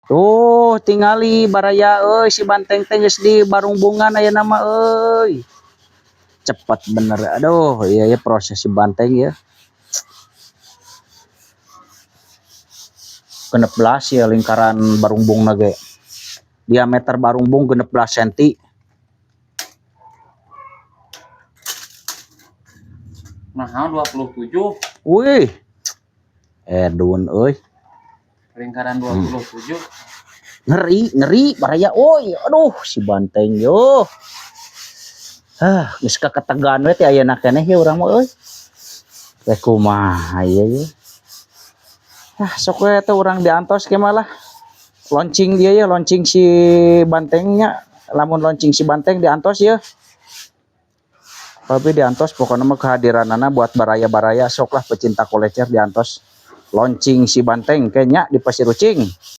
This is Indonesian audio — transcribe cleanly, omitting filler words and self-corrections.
Tuh tingali baraya si banteng teh geus di barungbungan aya nama cepat bener. Aduh iya ya proses si banteng ya. 16 ya lingkaran barumbung ge. Diameter barumbung 16 cm. Nah, 27. Wih. Edun euy. Lingkaran 27. Ngeri baraya aduh si banteng yo. Geus kaketegan we teh ayeuna keneh ya urang mah euy. Teh kumaha ieu ye. Sok we teh urang diantos ke malah. Launching dia ya, launching si bantengnya. Lamun launching si banteng diantos ya. Tapi diantos pokoknya mah kehadiranana buat baraya-baraya sok lah pecinta kolecer diantos. Launching si banteng kayaknya di Pasir Ucing.